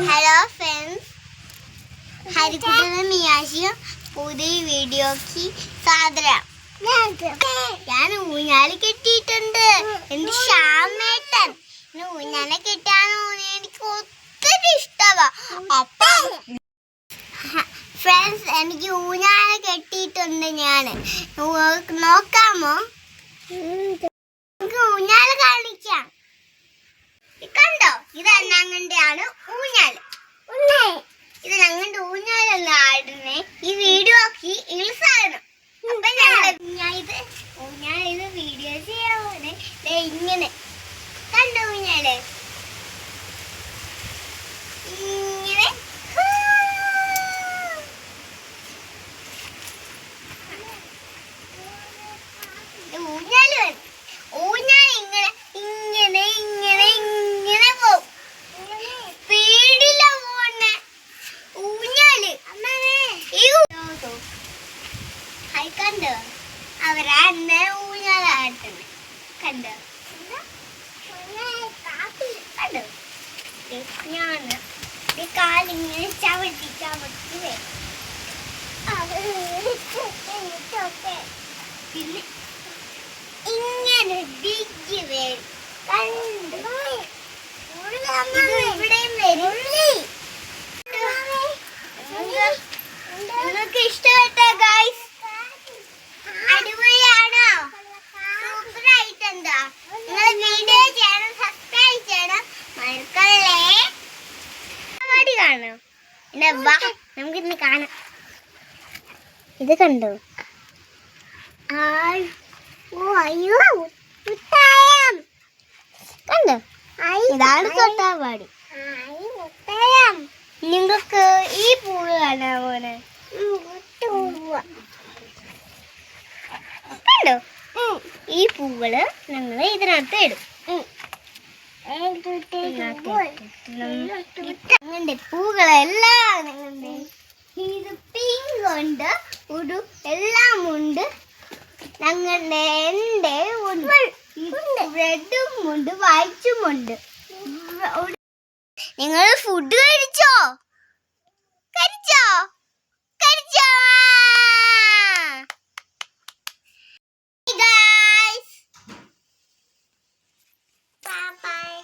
Hello friends, ഹരിക്കുട്ടനും മിയാഷിയും പുതിയ വീഡിയോക്ക് സ്വാഗതം. ഞാൻ ഊഞ്ഞാല് കെട്ടിയിട്ടുണ്ട്. എന്റെ ശ്യാമേട്ടൻ ഊഞ്ഞാല് കെട്ടാൻ എനിക്ക് ഒത്തിരി ഇഷ്ടമാ. അപ്പൊ ഫ്രണ്ട്സ്, എനിക്ക് ഊഞ്ഞാല് കെട്ടിയിട്ടുണ്ട്. ഞാൻ നോക്കാമോ? ഊഞ്ഞാല് കാണിക്കാം. കണ്ടോ, ഇത് ഞങ്ങളുടെയാണ് ഊഞ്ഞാല്. ഇത് ഞങ്ങളുടെ ഊഞ്ഞാലല്ല ആടുന്നേ. ഈ വീഡിയോക്ക് ഇൾസാകണം. അപ്പൊ ഇത് ഊഞ്ഞാല് വീഡിയോ ചെയ്യാൻ ഇങ്ങനെ കണ്ടോ ഊഞ്ഞാല് ഇങ്ങനെ ഊഞ്ഞാല് ഊഞ്ഞാല് ഇങ്ങനെ ഇങ്ങനെ ഇങ്ങനെ ഇങ്ങനെ പോവും. സ്പീഡില പോണേ ഊഞ്ഞാല്. കണ്ടോ, അവരന്നെ ഊഞ്ഞാലാട്ടുന്നെ. കണ്ടോ കണ്ടോ, ഞാന് കാലിങ്ങനെ ചവിട്ടി ചവിട്ടി വരും. പിന്നെ ഇങ്ങനെ ഡിഗ്ഗി വരും. കണ്ടോ, ഇവിടെയും വരും. നിങ്ങൾക്ക് ഇഷ്ടപ്പെട്ട ഗൈസ്? അടിപൊളിയാണോ? സൂപ്പർ ആയിട്ടുണ്ടോ? നിങ്ങൾ വീഡിയോ ചെയ്യണം, സബ്സ്ക്രൈബ് ചെയ്യണം, മറക്കല്ലേ. പരിപാടി കാണോ? പിന്നെ വാ, നമുക്കിന്ന് കാണാം. ഇത് കണ്ടോ? അയ്യോ, കണ്ടോ, ഇതാണ് തൊട്ടാവാടി. നിങ്ങൾക്ക് ഈ പൂവ് കാണാൻ പോലെ കണ്ടോ? ഈ പൂവുകള് ഞങ്ങൾ ഇതിനകത്ത് ഇടും. ഞങ്ങളുടെ പൂക്കളെല്ലാം ഇത് പിങ്ക് ഉണ്ട്, ഒരു എല്ലാം ഉണ്ട്. ഞങ്ങളുടെ എന്റെ റെഡും ഉണ്ട്, വൈറ്റും ഉണ്ട്. നിങ്ങൾ ഫുഡ് കഴിച്ചോ? കഴിച്ചോ? കഴിച്ചോ? Guys, bye bye.